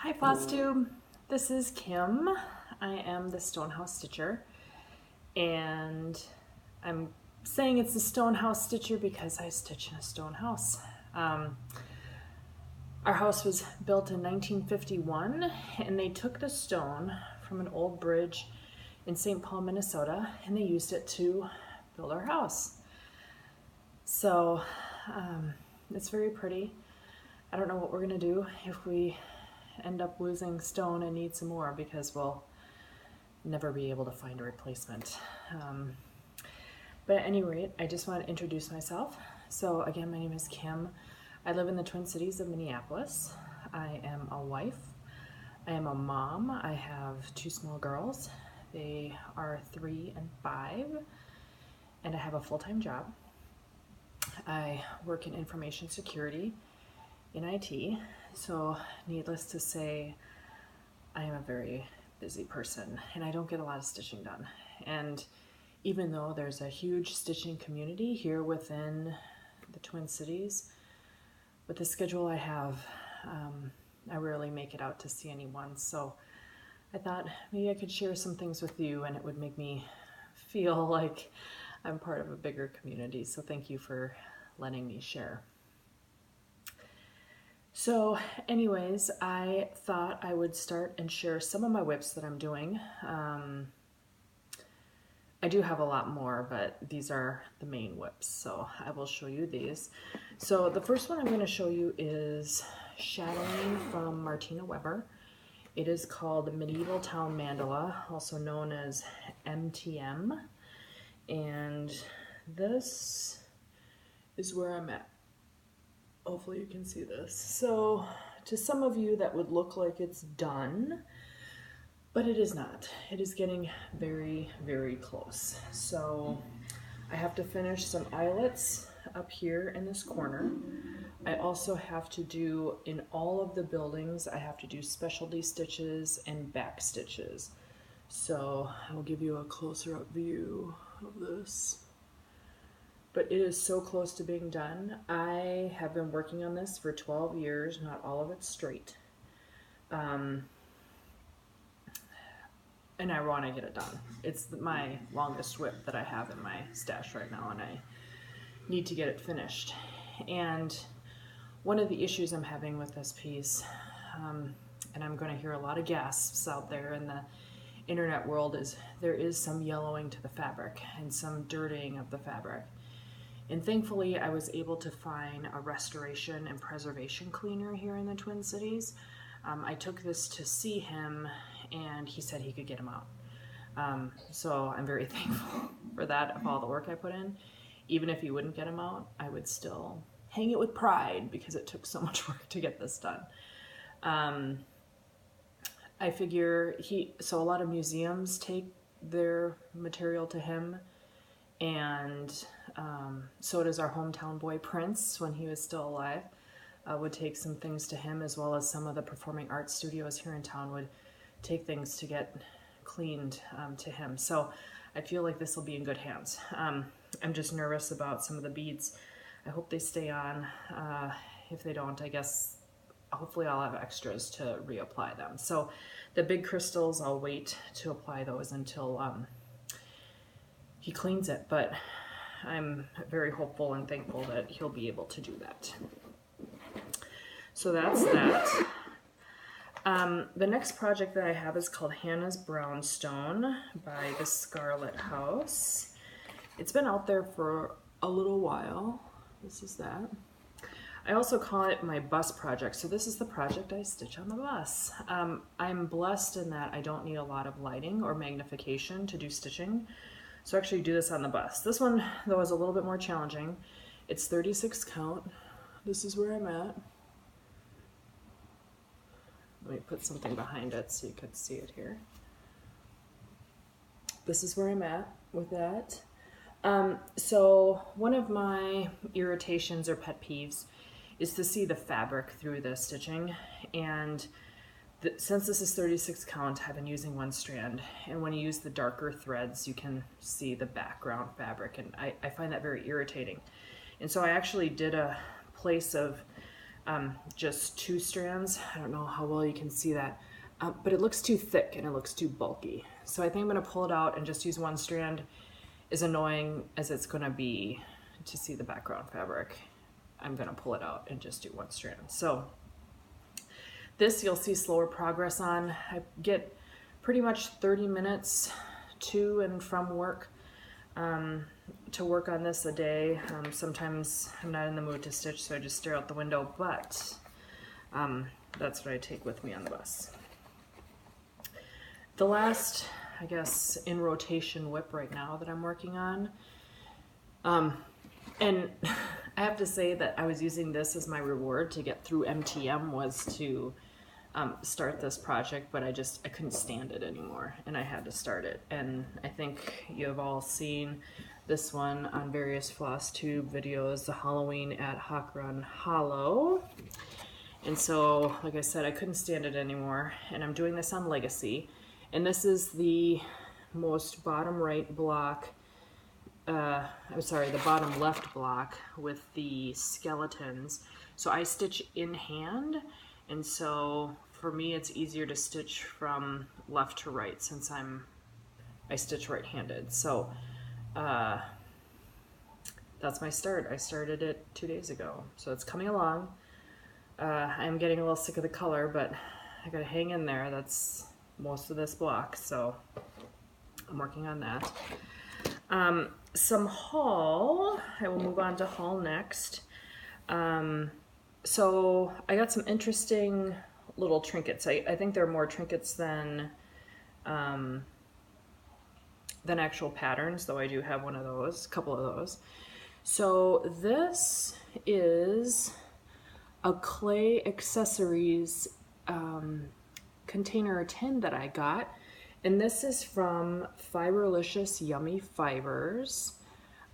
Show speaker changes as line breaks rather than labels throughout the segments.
Hi Flosstube, this is Kim. I am the Stonehouse Stitcher, and I'm saying it's the Stonehouse Stitcher because I stitch in a stone house. Our house was built in 1951, and they took the stone from an old bridge in St. Paul, Minnesota, and they used it to build our house. So it's very pretty. I don't know what we're gonna do if we end up losing stone and need some more, because we'll never be able to find a replacement. But at any rate, I just want to introduce myself. So again, my name is Kim. I live in the Twin Cities of Minneapolis. I am a wife. I am a mom. I have two small girls. They are 3 and 5, and I have a full-time job. I work in information security in IT, so needless to say, I am a very busy person and I don't get a lot of stitching done. And even though there's a huge stitching community here within the Twin Cities, with the schedule I have, I rarely make it out to see anyone. So I thought maybe I could share some things with you and it would make me feel like I'm part of a bigger community. So thank you for letting me share. So anyways, I thought I would start and share some of my whips that I'm doing. I do have a lot more, but these are the main whips, so I will show you these. So the first one I'm going to show you is Chatelaine from Martina Weber. It is called Medieval Town Mandala, also known as MTM, and this is where I'm at. Hopefully you can see this. So to some of you that would look like it's done, but it is not. It is getting very, very close. So I have to finish some eyelets up here in this corner. I also have to do, in all of the buildings, I have to do specialty stitches and back stitches. So I'll give you a closer up view of this. But it is so close to being done. I have been working on this for 12 years, not all of it straight. And I want to get it done. It's my longest whip that I have in my stash right now, and I need to get it finished. And one of the issues I'm having with this piece, and I'm going to hear a lot of gasps out there in the internet world, is there is some yellowing to the fabric and some dirtying of the fabric. And thankfully, I was able to find a restoration and preservation cleaner here in the Twin Cities. I took this to see him, and he said he could get him out. So I'm very thankful for that, of all the work I put in. Even if he wouldn't get him out, I would still hang it with pride because it took so much work to get this done. I figure so a lot of museums take their material to him, and so does our hometown boy Prince, when he was still alive, would take some things to him, as well as some of the performing arts studios here in town would take things to get cleaned to him. So I feel like this will be in good hands. I'm just nervous about some of the beads. I hope they stay on. If they don't, I guess hopefully I'll have extras to reapply them. So the big crystals, I'll wait to apply those until he cleans it, but I'm very hopeful and thankful that he'll be able to do that. So that's that. The next project that I have is called Hannah's Brownstone by the Scarlett House. It's been out there for a little while. This is that. I also call it my bus project. So this is the project I stitch on the bus. I'm blessed in that I don't need a lot of lighting or magnification to do stitching. So I actually do this on the bus. This one, though, is a little bit more challenging. It's 36 count. This is where I'm at. Let me put something behind it so you could see it here. This is where I'm at with that. So one of my irritations or pet peeves is to see the fabric through the stitching. And since this is 36 count, I've been using one strand, and when you use the darker threads, you can see the background fabric, and I find that very irritating. And so I actually did a place of just 2 strands. I don't know how well you can see that, but it looks too thick and it looks too bulky. So I think I'm going to pull it out and just use 1 strand, as annoying as it's going to be to see the background fabric. I'm going to pull it out and just do 1 strand. So this you'll see slower progress on. I get pretty much 30 minutes to and from work to work on this a day. Sometimes I'm not in the mood to stitch, so I just stare out the window, but that's what I take with me on the bus. The last, I guess, in rotation whip right now that I'm working on, and I have to say that I was using this as my reward to get through MTM, was to start this project, but I couldn't stand it anymore and I had to start it. And I think you have all seen this one on various Flosstube videos, the Halloween at Hawk Run Hallow. And so, like I said, I couldn't stand it anymore, and I'm doing this on Legacy. And this is the most bottom right block, I'm sorry, the bottom left block with the skeletons. So I stitch in hand, and so for me it's easier to stitch from left to right since I stitch right-handed. So that's my start. I started it 2 days ago, so it's coming along. I'm getting a little sick of the color, but I gotta hang in there. That's most of this block, so I'm working on that. Some haul. I will move on to haul next. So I got some interesting little trinkets. I think there are more trinkets than actual patterns, though I do have one of those, a couple of those. So this is a clay accessories container or tin that I got, and this is from Fiberlicious Yummy Fibers,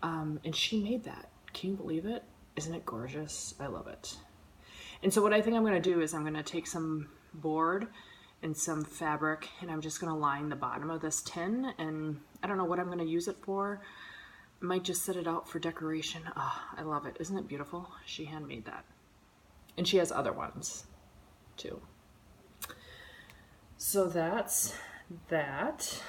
and she made that. Can you believe it? Isn't it gorgeous? I love it. And so what I think I'm going to do is I'm going to take some board and some fabric, and I'm just going to line the bottom of this tin, and I don't know what I'm going to use it for. I might just set it out for decoration. Oh, I love it. Isn't it beautiful? She handmade that. And she has other ones too. So that's that.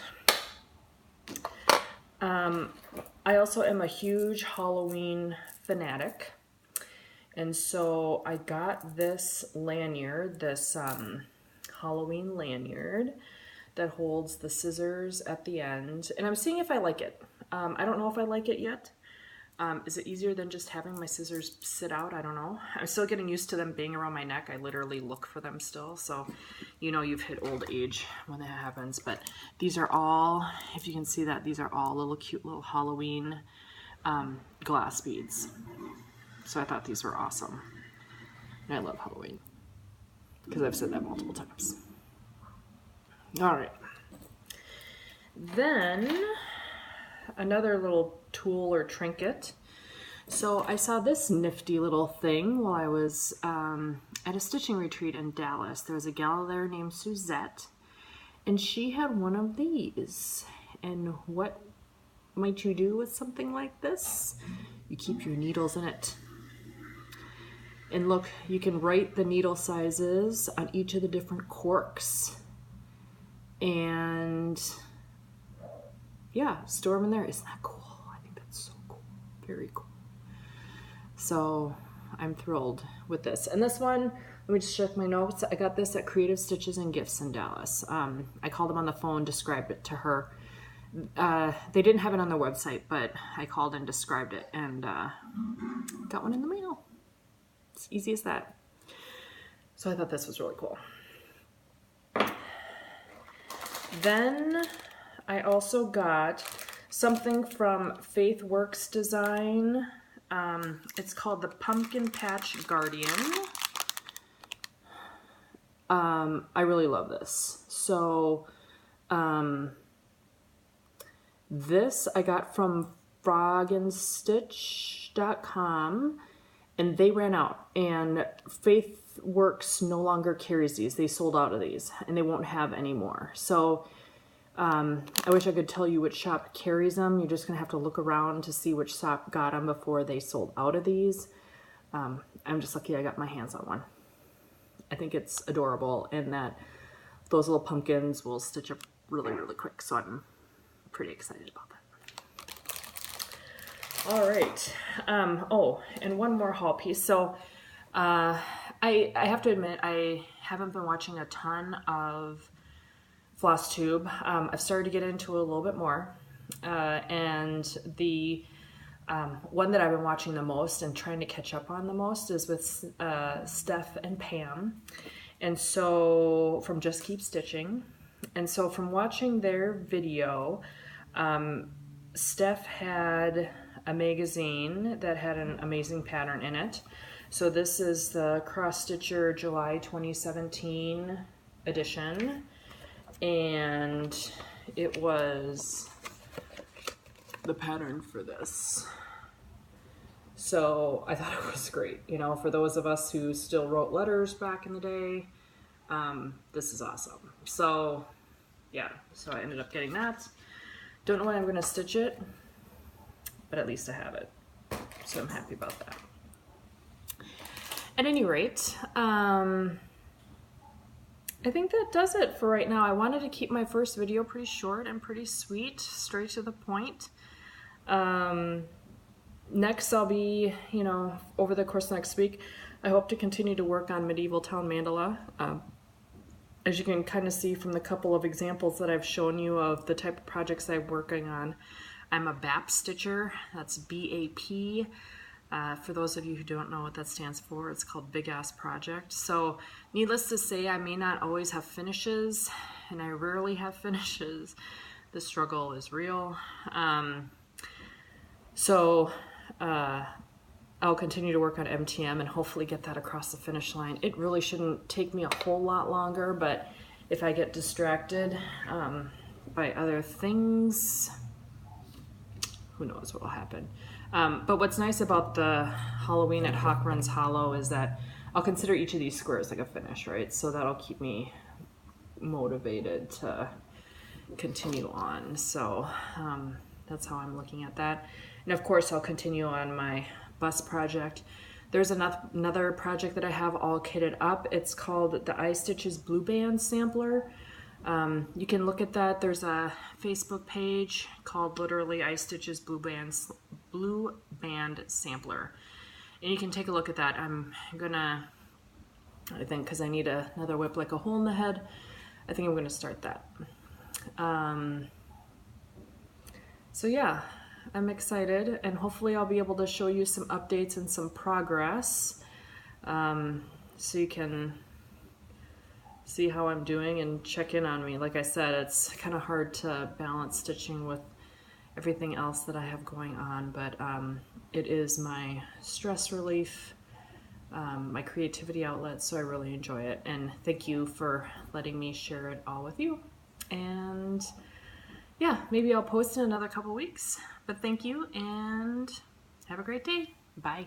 I also am a huge Halloween fanatic. And so I got this lanyard, this Halloween lanyard that holds the scissors at the end. And I'm seeing if I like it. I don't know if I like it yet. Is it easier than just having my scissors sit out? I don't know. I'm still getting used to them being around my neck. I literally look for them still. So, you know, you've hit old age when that happens. But these are all, if you can see that, these are all little cute little Halloween glass beads. So I thought these were awesome. And I love Halloween because I've said that multiple times. All right. Then another little tool or trinket. So I saw this nifty little thing while I was at a stitching retreat in Dallas. There was a gal there named Suzette, and she had one of these. And what might you do with something like this? You keep your needles in it. And look, you can write the needle sizes on each of the different corks. And yeah, store them in there. Isn't that cool? I think that's so cool. Very cool. So I'm thrilled with this. And this one, let me just check my notes. I got this at Creative Stitches and Gifts in Dallas. I called them on the phone, described it to her. They didn't have it on their website, but I called and described it, and got one in the mail. It's easy as that. So I thought this was really cool. Then I also got something from Faith Works Design. It's called the Pumpkin Patch Guardian. I really love this. So this I got from frogandstitch.com, and they ran out, and Faith Works no longer carries these. They sold out of these, and they won't have any more. So I wish I could tell you which shop carries them. You're just gonna have to look around to see which shop got them before they sold out of these. I'm just lucky I got my hands on one. I think it's adorable, and that those little pumpkins will stitch up really, really quick, so I'm pretty excited about that. All right. Oh, and one more haul piece. So I have to admit, I haven't been watching a ton of Flosstube. I've started to get into it a little bit more, and the one that I've been watching the most and trying to catch up on the most is with Steph and Pam. And so from Just Keep Stitching. And so from watching their video, Steph had a magazine that had an amazing pattern in it. So this is the Cross Stitcher July 2017 edition. And it was the pattern for this. So I thought it was great. You know, for those of us who still wrote letters back in the day, this is awesome. So yeah, so I ended up getting that. Don't know when I'm going to stitch it, but at least I have it. So I'm happy about that. At any rate, I think that does it for right now. I wanted to keep my first video pretty short and pretty sweet, straight to the point. Next I'll be, you know, over the course of next week, I hope to continue to work on Medieval Town Mandala. As you can kind of see from the couple of examples that I've shown you of the type of projects I'm working on, I'm a BAP stitcher. That's B-A-P. For those of you who don't know what that stands for, it's called Big Ass Project. So needless to say, I may not always have finishes, and I rarely have finishes. The struggle is real. I'll continue to work on MTM and hopefully get that across the finish line. It really shouldn't take me a whole lot longer, but if I get distracted by other things, who knows what will happen. But what's nice about the Halloween at Hawk Runs Hallow is that I'll consider each of these squares like a finish, right? So that'll keep me motivated to continue on. So that's how I'm looking at that. And of course, I'll continue on my bus project. There's another project that I have all kitted up. It's called the iStitches Blue Band Sampler. You can look at that. There's a Facebook page called literally iStitches Blue Band Sampler. And you can take a look at that. I'm gonna, I think because I need another whip like a hole in the head, I think I'm gonna start that. So yeah, I'm excited, and hopefully I'll be able to show you some updates and some progress, so you can see how I'm doing and check in on me. Like I said, it's kind of hard to balance stitching with everything else that I have going on, but it is my stress relief, my creativity outlet, so I really enjoy it. And thank you for letting me share it all with you. And yeah, maybe I'll post in another couple weeks, but thank you and have a great day. Bye.